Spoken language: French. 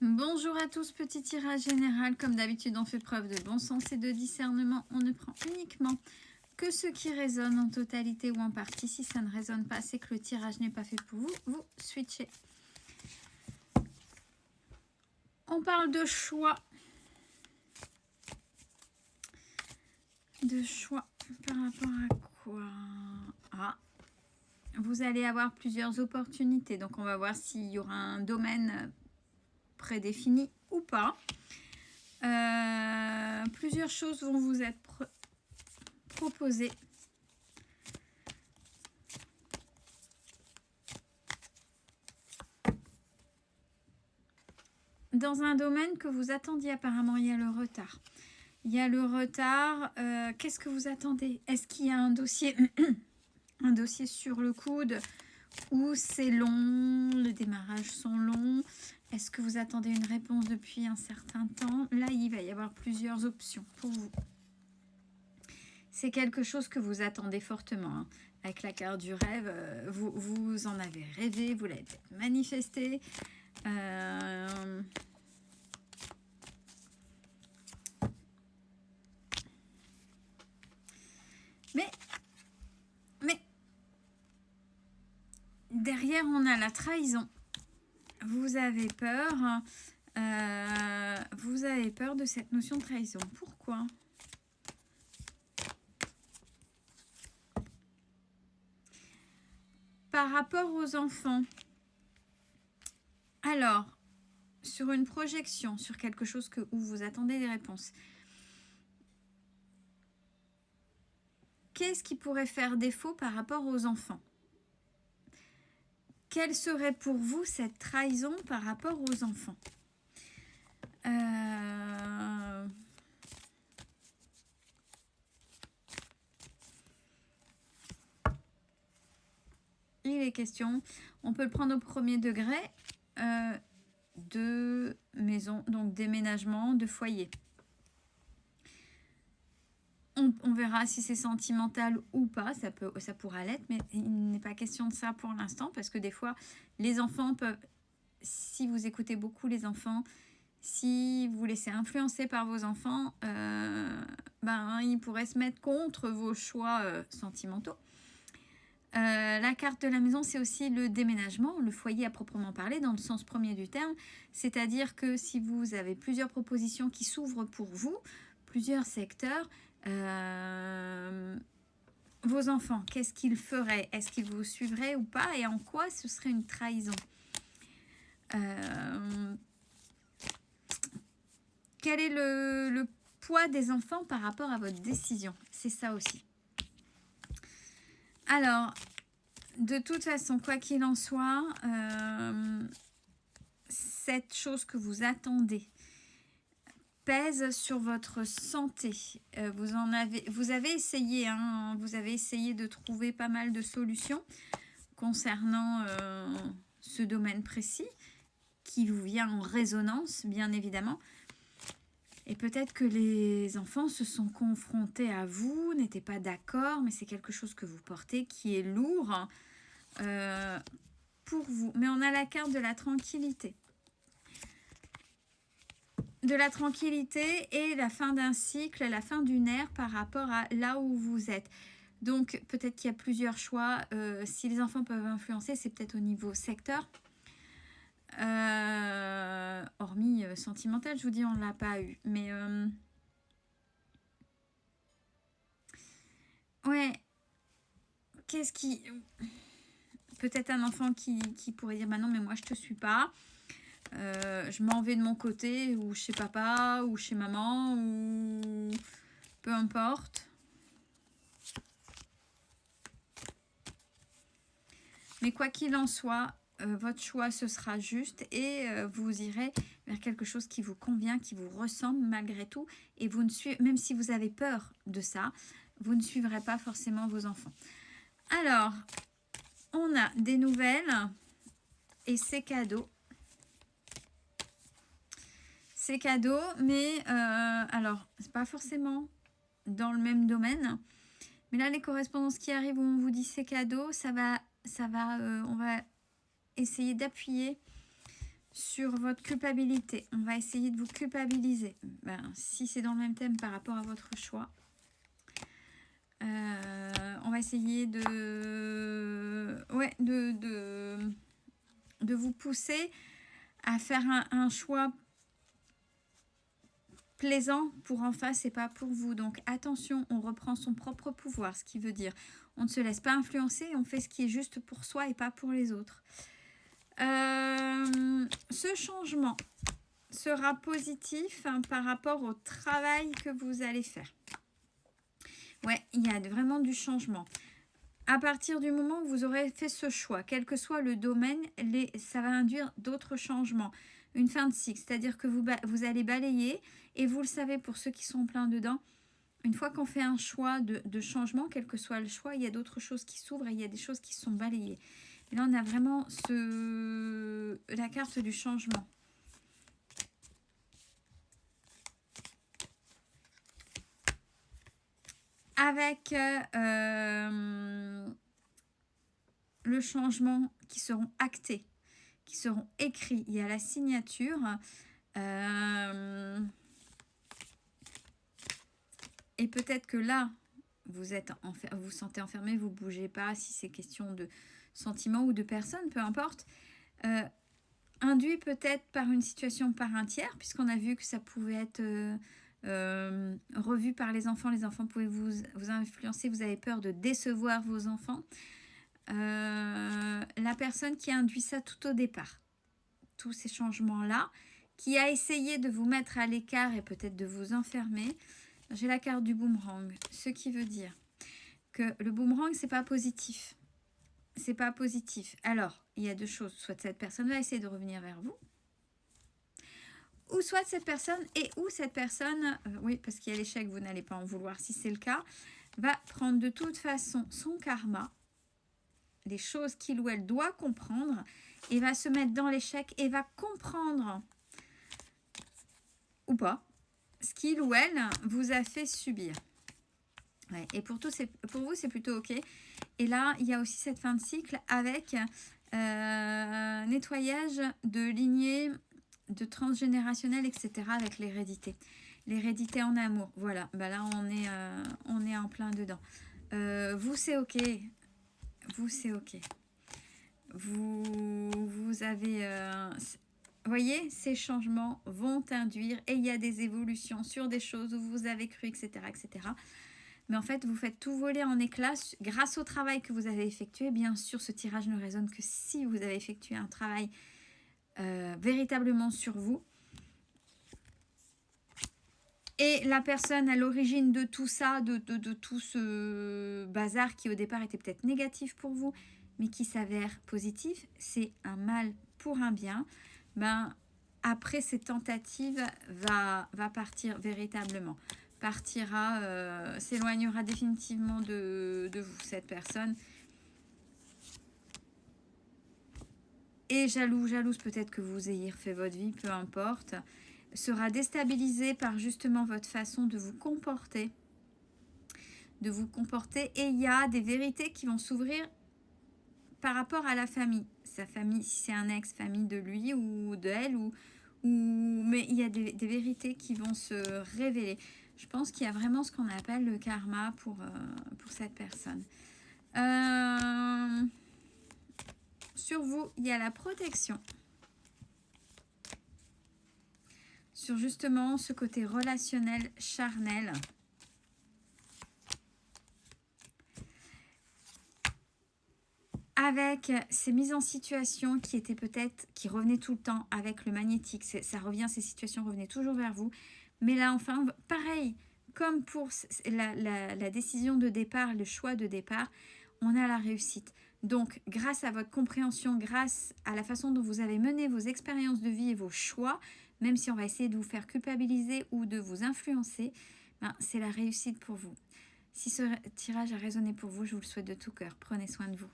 Bonjour à tous, petit tirage général. Comme d'habitude, on fait preuve de bon sens et de discernement. On ne prend uniquement que ce qui résonne en totalité ou en partie. Si ça ne résonne pas, c'est que le tirage n'est pas fait pour vous. Vous switchez. On parle de choix. De choix par rapport à quoi? Vous allez avoir plusieurs opportunités. Donc, on va voir s'il y aura un domaine prédéfini ou pas. Plusieurs choses vont vous être proposées. Dans un domaine que vous attendiez apparemment, il y a le retard. Il y a le retard. Qu'est-ce que vous attendez? Est-ce qu'il y a un dossier, un dossier sur le coude ou c'est long, les démarrages sont longs? Est-ce que vous attendez une réponse depuis un certain temps? Là, il va y avoir plusieurs options pour vous. C'est quelque chose que vous attendez fortement. Hein. Avec la carte du rêve, vous en avez rêvé, vous l'avez peut-être manifesté. Mais derrière, on a la trahison. Vous avez peur. Vous avez peur de cette notion de trahison. Pourquoi? Par rapport aux enfants. Alors, sur une projection, sur quelque chose où vous attendez des réponses. Qu'est-ce qui pourrait faire défaut par rapport aux enfants? Quelle serait pour vous cette trahison par rapport aux enfants? Il est question, on peut le prendre au premier degré, de maison, donc déménagement, de foyer. On verra si c'est sentimental ou pas, ça pourra l'être, mais il n'est pas question de ça pour l'instant, parce que des fois, les enfants peuvent, si vous écoutez beaucoup les enfants, si vous laissez influencer par vos enfants, ils pourraient se mettre contre vos choix sentimentaux. La carte de la maison, c'est aussi le déménagement, le foyer à proprement parler, dans le sens premier du terme. C'est-à-dire que si vous avez plusieurs propositions qui s'ouvrent pour vous, plusieurs secteurs, vos enfants, qu'est-ce qu'ils feraient? Est-ce qu'ils vous suivraient ou pas? Et en quoi ce serait une trahison? Quel est le poids des enfants par rapport à votre décision? C'est ça aussi. Alors, de toute façon, quoi qu'il en soit, cette chose que vous attendez pèse sur votre santé. Vous avez essayé, hein, vous avez essayé de trouver pas mal de solutions concernant ce domaine précis qui vous vient en résonance, bien évidemment. Et peut-être que les enfants se sont confrontés à vous, n'étaient pas d'accord, mais c'est quelque chose que vous portez qui est lourd pour vous. Mais on a la carte de la tranquillité. De la tranquillité et la fin d'un cycle, la fin d'une ère par rapport à là où vous êtes. Donc peut-être qu'il y a plusieurs choix. Si les enfants peuvent influencer, c'est peut-être au niveau secteur. Hormis sentimental, je vous dis, on ne l'a pas eu. Mais ouais, qu'est-ce qui... Peut-être un enfant qui pourrait dire, bah non, mais moi je te suis pas. Je m'en vais de mon côté, ou chez papa, ou chez maman, ou peu importe. Mais quoi qu'il en soit, votre choix, ce sera juste et vous irez vers quelque chose qui vous convient, qui vous ressemble malgré tout. Et vous ne suivez, même si vous avez peur de ça, vous ne suivrez pas forcément vos enfants. Alors, on a des nouvelles et c'est cadeau. C'est cadeau, mais alors, c'est pas forcément dans le même domaine. Mais là, les correspondances qui arrivent où on vous dit c'est cadeau, on va essayer d'appuyer sur votre culpabilité. On va essayer de vous culpabiliser. Si c'est dans le même thème par rapport à votre choix, on va essayer de vous pousser à faire un choix plaisant pour en face et pas pour vous. Donc attention, on reprend son propre pouvoir, ce qui veut dire on ne se laisse pas influencer, on fait ce qui est juste pour soi et pas pour les autres. Ce changement sera positif par rapport au travail que vous allez faire. Ouais, il y a vraiment du changement. À partir du moment où vous aurez fait ce choix, quel que soit le domaine, ça va induire d'autres changements. Une fin de cycle, c'est-à-dire que vous allez balayer, et vous le savez pour ceux qui sont en plein dedans, une fois qu'on fait un choix de changement, quel que soit le choix, il y a d'autres choses qui s'ouvrent et il y a des choses qui sont balayées. Et là, on a vraiment la carte du changement. Avec le changement qui seront actés, qui seront écrits. Il y a la signature. Et peut-être que là, vous vous sentez enfermé, vous ne bougez pas, si c'est question de sentiments ou de personnes, peu importe. Induit peut-être par une situation par un tiers, puisqu'on a vu que ça pouvait être revu par les enfants pouvaient vous influencer, vous avez peur de décevoir vos enfants. La personne qui a induit ça tout au départ, tous ces changements-là, qui a essayé de vous mettre à l'écart et peut-être de vous enfermer, j'ai la carte du boomerang, ce qui veut dire que le boomerang, c'est pas positif. C'est pas positif. Alors, il y a deux choses. Soit cette personne va essayer de revenir vers vous, ou soit cette personne, oui, parce qu'il y a l'échec, vous n'allez pas en vouloir si c'est le cas, va prendre de toute façon son karma, les choses qu'il ou elle doit comprendre, et va se mettre dans l'échec et va comprendre, ou pas, ce qu'il ou elle vous a fait subir. Ouais, et pour vous, c'est plutôt OK. Et là, il y a aussi cette fin de cycle avec nettoyage de lignées, de transgénérationnel, etc. avec l'hérédité. L'hérédité en amour. Voilà, là, on est en plein dedans. Vous, c'est OK. Vous, c'est OK. Vous avez... voyez, ces changements vont induire et il y a des évolutions sur des choses où vous avez cru, etc., etc. Mais en fait, vous faites tout voler en éclats grâce au travail que vous avez effectué. Bien sûr, ce tirage ne résonne que si vous avez effectué un travail véritablement sur vous. Et la personne à l'origine de tout ça, de tout ce bazar qui au départ était peut-être négatif pour vous, mais qui s'avère positif, c'est un mal pour un bien. Après ces tentatives, va partir véritablement. Partira, s'éloignera définitivement de vous, cette personne. Et jalouse peut-être que vous ayez refait votre vie, peu importe, sera déstabilisée par justement votre façon de vous comporter. Et il y a des vérités qui vont s'ouvrir par rapport à la famille. Sa famille, si c'est un ex, famille de lui ou de elle, mais il y a des vérités qui vont se révéler. Je pense qu'il y a vraiment ce qu'on appelle le karma pour cette personne. Sur vous, il y a la protection. Sur justement ce côté relationnel, charnel. Avec ces mises en situation qui étaient peut-être, qui revenaient tout le temps avec le magnétique. Ça revient, ces situations revenaient toujours vers vous. Mais là, enfin, pareil, comme pour la décision de départ, le choix de départ, on a la réussite. Donc, grâce à votre compréhension, grâce à la façon dont vous avez mené vos expériences de vie et vos choix, même si on va essayer de vous faire culpabiliser ou de vous influencer, c'est la réussite pour vous. Si ce tirage a résonné pour vous, je vous le souhaite de tout cœur. Prenez soin de vous.